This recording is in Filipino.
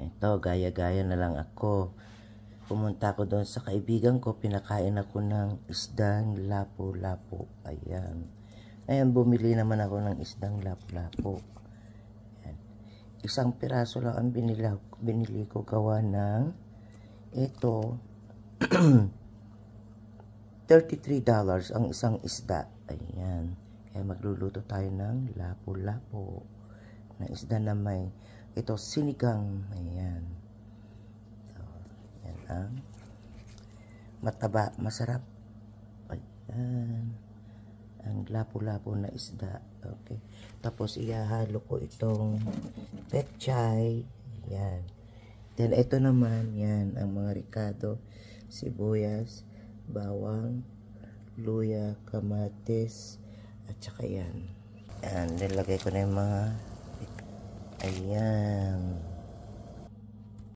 Ito, gaya-gaya na lang ako. Pumunta ako doon sa kaibigan ko, pinakain ako ng isdang lapu-lapu. Ayan. Ngayon, bumili naman ako ng isdang lapu-lapu. Ayan. Isang piraso lang ang binili ko gawa ng ito. $33 ang isang isda. Ayan. Kaya magluluto tayo ng lapu-lapu. Na isda na may ito sinigang. Ayan. So, yan ang mataba, masarap. Ayan. Ang lapu-lapu na isda. Okay. Tapos ihahalo ko itong pechay. Ayan. Then ito naman, yan ang mga ricado, sibuyas, bawang, luya, kamatis, at saka yan. Ayan, nilagay ko na yung mga, ayan.